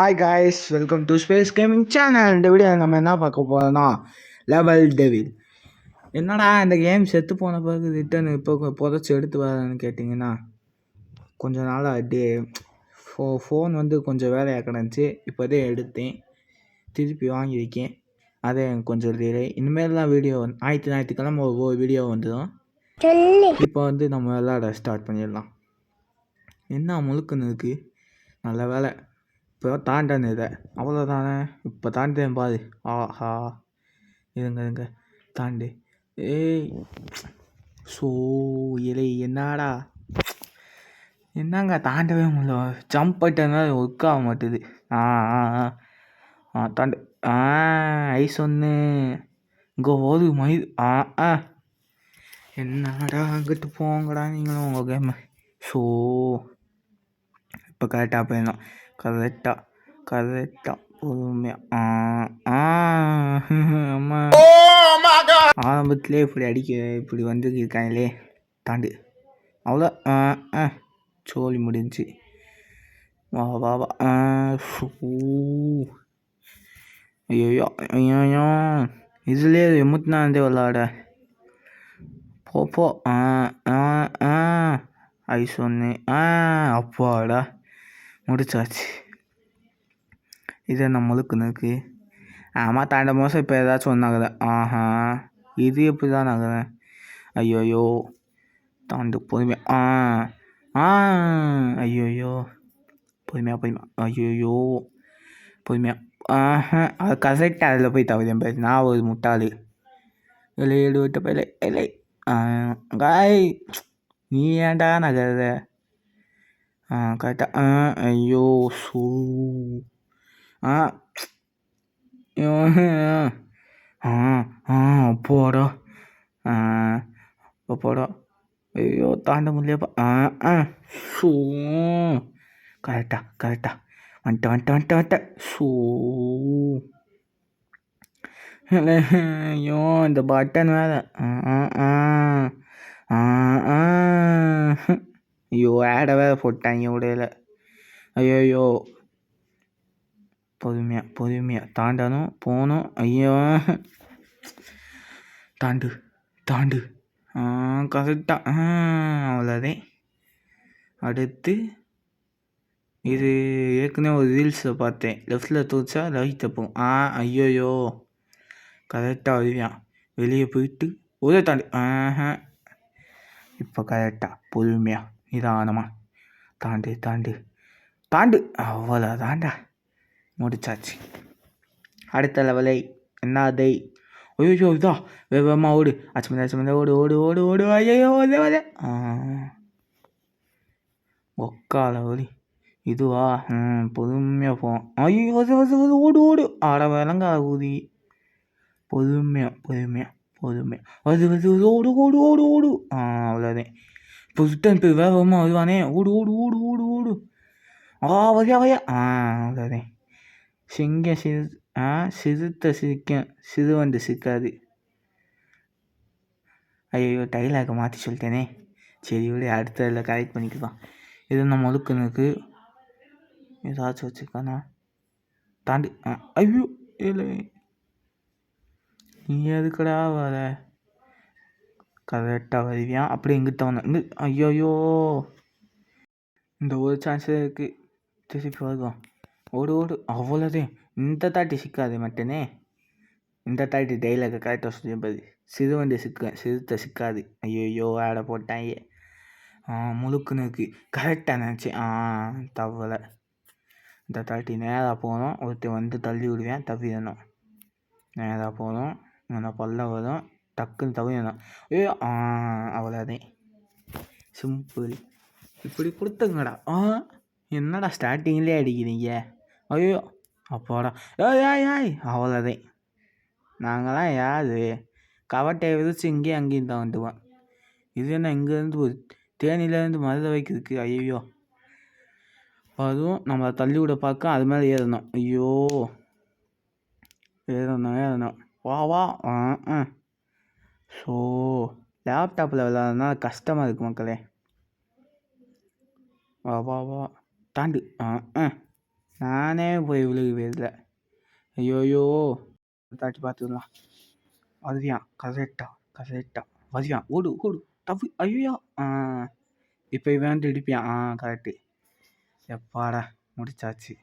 Hi guys, welcome to space gaming channel. இந்த video நம்ம என்ன பார்க்க போகிறோம்னா லெவல் டெவில். என்னடா இந்த கேம் செத்து போன பிறகு ரிட்டன் இப்போ புதைச்சி எடுத்து வரேன்னு கேட்டிங்கன்னா, கொஞ்ச நாளாக ஃபோன் வந்து கொஞ்சம் வேலையாக கிடந்துச்சு. இப்போதே எடுத்தேன், திருப்பி வாங்கியிருக்கேன். அதே கொஞ்சம் டிலே. இனிமேல்லாம் வீடியோ ஞாயிற்றுக்கிழமை ஒவ்வொரு வீடியோ வந்துடும். இப்போ வந்து நம்ம விளையாட ஸ்டார்ட் பண்ணிடலாம். என்ன முழுக்குன்னு இருக்குது, நல்ல வேலை இப்போ தாண்டன்னு இதை அவ்வளோதானே. இப்போ தாண்டேன் பாரு. ஆஹா, இருங்க தாண்டு. ஏய் ஸோ இலை என்னடா, என்னங்க தாண்டவே முடியல. ஜம்ப் பண்ணிட்டதுனால ஒர்க் ஆக மாட்டுது. ஆ ஆ ஆ தாண்டு. ஐஸ் ஒன்று இங்கே ஒரு மயில். என்னடா அங்கிட்டு போங்கடா நீங்களும் உங்கள் கேமு. ஸோ இப்போ கரெக்டாக போயிடலாம். கரெக்டாக பொறுமையாக. அம்மா ஆரம்பத்துலேயே இப்படி வந்து இருக்காங்களே. தாண்டு. அவ்வளோ சோழி முடிஞ்சு. வா வா வா. ஐயோ ஐயோ, இதுலேயே எமுத்தினாந்தே விளாட போ. ஐஸ் ஒன்று. அப்பாடா முடிச்சாச்சு. இது என்ன முழுக்குனுக்கு. ஆமாம், தாண்ட மோசம். இப்போ ஏதாச்சும் ஒன்றாகுது. ஆஹா, இது எப்படி தான் ஆகுது. ஐயோயோ தாண்டு பொறுமையாக. ஐயோயோ பொறுமையாக. ஐயோயோ பொறுமையாக. அது கரெக்டாக அதில் போய் தவிர பேர். நான் ஒரு முட்டாளு. இலையேடு விட்ட பயிலை இலை. காய் நீ ஏன்டா நகர்ற. கரெக்டாக. ஐயோ சூ. போடா போடா. ஐயோ தாண்ட முடியப்பா. ஷூ. கரெக்டா வந்துட்டேன். ஷூ. ஐயோ இந்த பட்டன் வேறு. ஐயோ ஆடை வேறு போட்டாங்க உடையில. ஐயோ பொறுமையாக தாண்டணும், போகணும். ஐயோ தாண்டு. கரெக்டாக. அவ்வளோதே. அடுத்து இது ஏற்கனவே ஒரு ரீல்ஸில் பார்த்தேன். லெஃப்டில் தூச்சா ரைட்டில் போகும். ஐயோயோ கரெக்டாக வருவியான். வெளியே போயிட்டு ஒரே தாண்டு. இப்போ கரெக்டாக பொறுமையாக நிதானமாக தாண்டு. அவ்வளோ தாண்டா முடிச்சாச்சு. அடுத்த லெவலை என்னதை. ஐயோ இதா வேகமாக ஓடு. அச்சமந்த ஓடு. ஐயோ ஒக்கால ஓடி. இதுவா பொறுமையாக போவோம். ஐயோ ஓடு. ஆட விளங்க ஊதி. பொறுமையாக அது ஓடு. அவ்வளோதான். இப்போ ரிட்டன் போய் வேகமாக வருவானே. ஓடு. வரையா. அவ்வளோதான். சிங்கம் சிறுத்தை சிரிக்கும், சிறுவண்டு சிக்காது. ஐயோ டைலாக மாற்றி சொல்லிட்டேனே. சரி விட, அடுத்ததில் கரெக்ட் பண்ணிக்கலாம். இது நம்ம ஒழுக்கனுக்கு ஏதாச்சும் வச்சுருக்கானா. தாண்டு. ஐயோ இல்லை, நீ எதுக்கடா வர. கரெக்டாக வருவியான். அப்படி எங்கிட்ட வந்த. ஐயோயோ இந்த ஒரு சான்ஸே இருக்குது. திருப்பி வருவான். ஓடு. அவ்வளோதான். இந்த தாட்டி சிக்காது மட்டுனே. இந்த தாட்டி டைலாக கரெக்டாக சொல்லி சிறுவண்டி சிறுத்தை சிக்காது. ஐயோ ஆடை போட்டாங்க. முழுக்குன்னு இருக்குது. கரெக்டாக நினச்சேன். தவலை. இந்த தாட்டி நேராக போகணும். ஒருத்தர் வந்து தள்ளி விடுவேன், தவிரணும். நேராக போகணும். நான் பல்ல வரும், டக்குன்னு தவிரணும். ஐயோ அவ்வளோதான். சிம்பிள். இப்படி கொடுத்துங்கடா. என்னடா ஸ்டார்டிங்லேயே அடிக்கிறீங்க. ஐயோ அப்பாடா. ஏய் அவ்வளோதான். நாங்களாம் யார் கவட்டையை விதிச்சு இங்கேயும் அங்கேயும் தான் வந்துடுவோம். இது என்ன இங்கேருந்து தேனியிலேருந்து மதுரை வைக்கிறதுக்கு. ஐயோ அதுவும் நம்மளை தள்ளி விட பார்க்க அது மேலே ஏறணும். ஐயோ ஏறணும். வா. ஸோ லேப்டாப்பில் விளாட்றதுனால கஷ்டமாக இருக்குது மக்களே. வா தாண்டு. நானே போய் விழுகுவேன் இதில். ஐயோயோ, தாட்டி பார்த்துக்கலாம். வருவியான் கரெக்டா வருவியான், ஓடு தப்பு. ஐயோ, இப்போ இவன் வந்து இடிப்பியான். கரெக்டு. எப்பாடா முடிச்சாச்சு.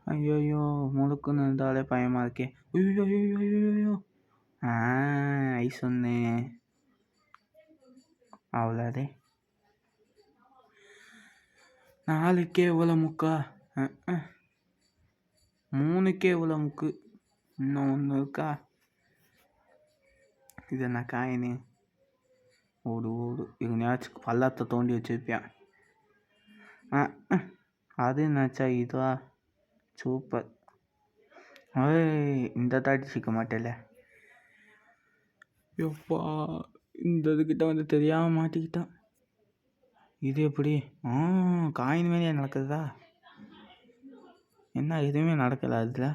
ஐயோயோ, முழுக்குன்னு இருந்தாலே பயமா இருக்கே. ஐயோ, ஐஸ் ஒன்று. அவ்வளோதே. 4க்கே இவ்வளோ முக்கா? 3க்கே இவ்வளோ முக்கு. இன்னும் 1 இருக்கா? இது என்ன காயின்னு? ஓடு இவனையாச்சும் பள்ளத்தை தோண்டி வச்சிருப்பியான். அது என்னாச்சா? இதுவா? சூப்பர். இந்த தாட்டி சிக்க மாட்டேல. எப்பா, இந்த இதுக்கிட்ட வந்து தெரியாமல் மாட்டிக்கிட்டான். இது எப்படி? காயின் மேலேயே நடக்குதா? என்ன எதுவுமே நடக்கலை அதில்?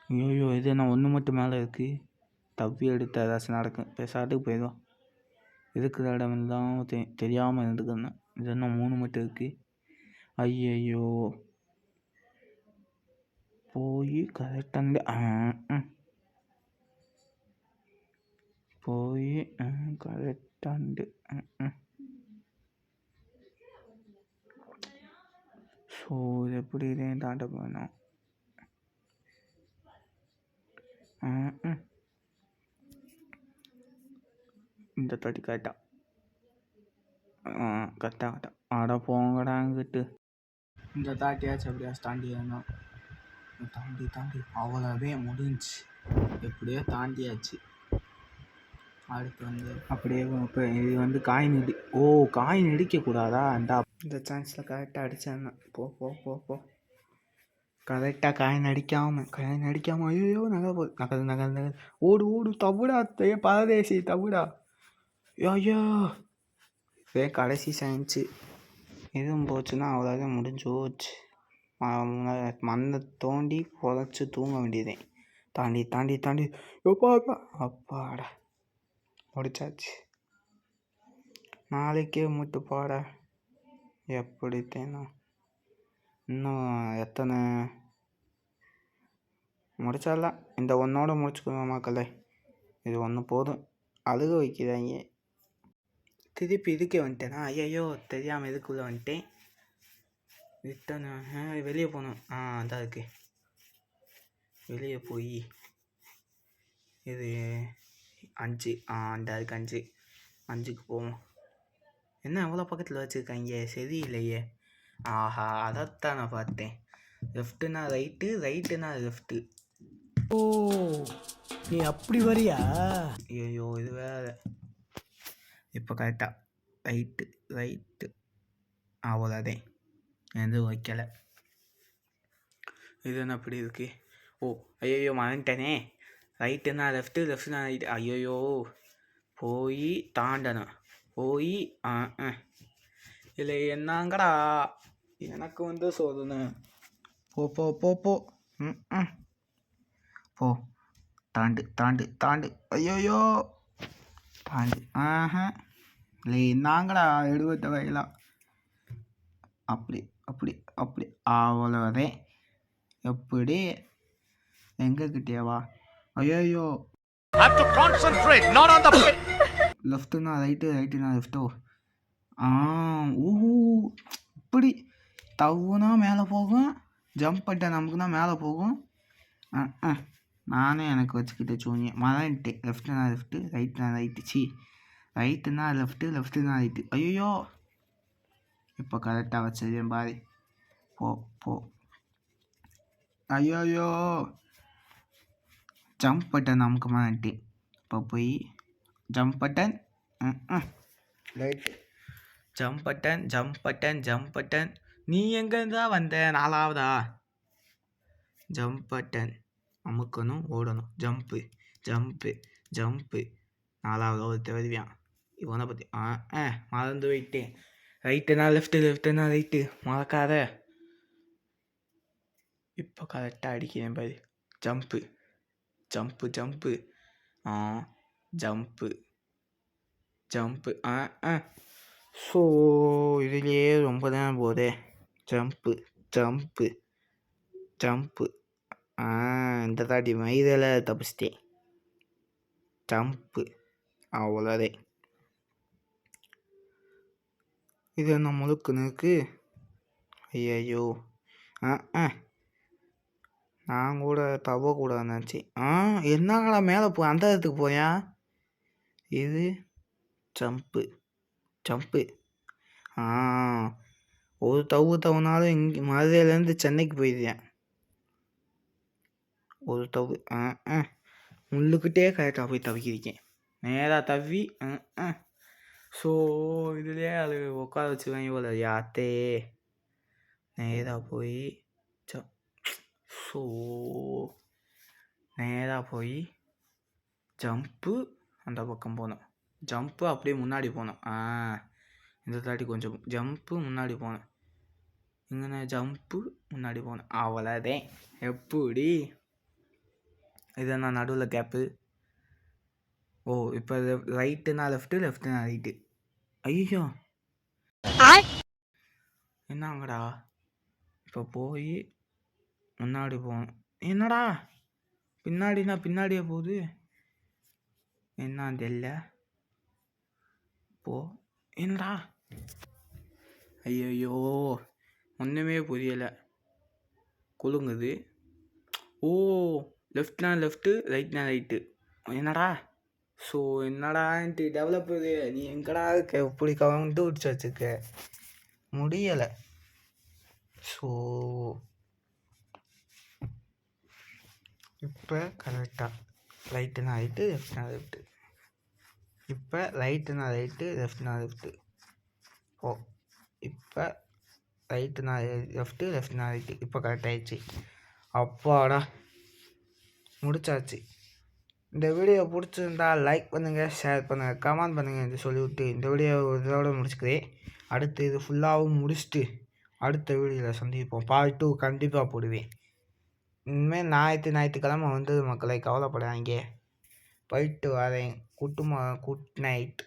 ஐயோ, இது என்ன ஒன்று மட்டும் மேலே இருக்குது? தப்பி எடுத்து ஏதாச்சும் நடக்கும். பேசாட்டுக்கு போயிடுவோம். இருக்கிற இடம் எல்லாம் தெரியாமல் இருந்துக்கணும். இது என்ன 3 மட்டும் இருக்குது? ஐயோ, போய் கரெக்டாக போய் கரெக்டாண்டு. ஸோ இது எப்படி இதையும் தாண்ட போகணும். இந்த தாட்டி கரெக்டாக ஆட போங்கடாங்கிட்டு. இந்த தாட்டியாச்சும் எப்படியாச்சும் தாண்டி வேணும். தாண்டி அவ்வளோவே முடிஞ்சு. எப்படியோ தாண்டியாச்சு. அடுத்து வந்து அப்படியே இப்போ இது வந்து காயின் காயின் இடிக்கக்கூடாதா? இந்த சான்ஸில் கரெக்டாக அடித்தேன். போ கரெக்டாக காயின் அடிக்காமல் ஐயோ நகது. ஓடு தவிடா, பரதேசி தவிடா. ஐயோ, இதே கடைசி சயின்ஸு. எதுவும் போச்சுன்னா அவ்வளோதான், முடிஞ்சு போச்சு. மண்ணை தோண்டி புதைச்சி தூங்க வேண்டியதே. தாண்டி அப்பாடா முடிச்சாச்சு. 4க்கே முட்டு பாட. எப்படி தேனும் இன்னும் எத்தனை முடிச்சிடலாம். இந்த ஒன்றோட முடிச்சுக்குவோம் மக்களே. இது 1 போதும். அழுக வைக்கிறாங்க. திருப்பி இதுக்கே வந்துட்டேனா? ஐயோ, தெரியாமல் இதுக்குள்ளே வந்துட்டேன். ரிட்டர்ன் வெளியே போகணும். அதான் இருக்கு. வெளியே போய் இது 5 அந்த அதுக்கு 5க்கு போவோம். என்ன எவ்வளோ பக்கத்தில் வச்சுருக்காங்க? சரியில்லையே. ஆஹா, அதைத்தான் நான் பார்த்தேன். லெஃப்ட்டுனா ரைட்டுனா லெஃப்ட்டு. ஓ, நீ அப்படி வரியா? ஐயோ, இது வேறு. இப்போ கரெக்டாக ரைட்டு அவ்வளோதே. எதுவும் வைக்கலை. இது என்ன அப்படி இருக்கு? ஐயோ, மறந்துட்டேனே. ரைட்டுனா லெஃப்ட்டுனா ரைட்டு. ஐயோ, போய் தாண்டணும். இல்லை என்னங்கடா எனக்கு வந்து சோதனை. போ போ தாண்டு. ஐயோயோ, தாண்டு. இல்லை என்னங்கடா எடுவட்ட வயலாம். அப்படி அவ்வளோதே. எப்படி எங்ககிட்டேவா? ஐயோ, லெஃப்ட்டுனா ரைட்டுனா லெஃப்ட்டோ. இப்படி தவுனா மேலே போகும். ஜம்ப் பண்ணிட்டா நமக்குன்னா மேலே போகும். நானே எனக்கு வச்சுக்கிட்டு சூனியம் மறந்துட்டேன். லெஃப்ட்டுனா லெஃப்ட்டு, ரைட்டுனா ரைட்டு. ரைட்டுனா லெஃப்ட்டுனா ரைட்டு. ஐயோ, இப்போ கரெக்டாக வச்சிருக்கேன் பாரு. போ. ஐயோ, ஜம்ப் பட்டன் நமக்கு மறந்துட்டேன். இப்போ போய் jump button. Right. Jump button. நீ எங்கேருந்தா வந்த? 4வதா? ஜம்ப் பட்டன் அமுக்கணும், ஓடணும். ஜம்ப்பு 4வது ஒருத்த வருவியான். இவனை பற்றி மறந்து போயிட்டேன். ரைட்டுனா லெஃப்ட்டுனா ரைட்டு, மறக்காத. இப்போ கரெக்டாக அடிக்கிறேன் பாரு. ஜம்ப்பு ஜம்ப்பு ஸோ இதுலேயே ரொம்ப தான் போதே. Jump jump jump. இந்த தாட்டி மைதில் தப்பிச்சிட்டேன். ஜம்ப்பு அவ்வளோதே. இது என்ன முழுக்குன்னு இருக்கு. ஐயோ நான் கூட தவக்கூடாது நினச்சி. என்னங்களா மேலே அந்த இடத்துக்கு போயா? இது ஜம்ப்பு ஜம்ப்பு. ஒரு தவுனாலும் இங்கே மதுரையிலேருந்து சென்னைக்கு போயிருந்தேன். ஒரு தவு முள்ளுக்கிட்டே கரெக்டாக போய் தவிக்கிருக்கேன். நேராக தவி. ஸோ இதுலேயே அது உட்கார வச்சுருவேன். இவ்வளோ யாத்தே நேராக போய் ஸோ நேராக போய் ஜம்ப்பு அந்த பக்கம் போனோம். ஜம்ப்பு அப்படியே முன்னாடி போனோம். இந்த தாட்டி கொஞ்சம் ஜம்ப்பு முன்னாடி போனேன். இங்கே ஜம்ப்பு முன்னாடி போனேன். அவ்வளோதே. எப்படி இதை நான் நடுவில் கேப்பு. இப்போ ரைட்டுனா லெஃப்ட்டு, லெஃப்ட்டுனா ரைட்டு. ஐயோ என்னங்கடா. இப்போ போய் முன்னாடி போகணும். என்னடா பின்னாடினா பின்னாடியே போகுது. என்னன்னு தெரியல. என்னடா ஐயோ ஒன்றுமே புரியலை. குலுங்குது. லெஃப்ட்னா லெஃப்ட்டு, ரைட்னா ரைட்டு. என்னடா ஸோ என்னடான்ட்டு டெவலப் இது. நீ எங்கடா இருக்க? இப்படி கவுண்டு பிடிச்சி வச்சுருக்க முடியலை. ஸோ இப்போ கரெக்டாக ரைட்டுனா ரைட்டு, லெஃப்ட்னா லெஃப்ட்டு. இப்போ ரைட்டுனா ரைட்டு, லெஃப்ட்னா லெஃப்ட்டு. இப்போ ரைட்டுனா லெஃப்ட்டு, லெஃப்ட்னா ரைட்டு. இப்போ கரெக்ட் ஆகிடுச்சு. அப்பாடா முடிச்சாச்சு. இந்த வீடியோ பிடிச்சிருந்தா லைக் பண்ணுங்கள், ஷேர் பண்ணுங்கள், கமெண்ட் பண்ணுங்கள் என்று சொல்லிவிட்டு இந்த வீடியோ ஒரு இதோட முடிச்சுக்கிறேன். அடுத்து இது ஃபுல்லாகவும் முடிச்சுட்டு அடுத்த வீடியோவில் சந்திப்போம். பார்ட் 2 கண்டிப்பாக போடுவேன். இனிமேல் ஞாயிற்றுக்கிழமை வந்து மக்களை கவலைப்படாதீங்க. போயிட்டு வரேன். Good night.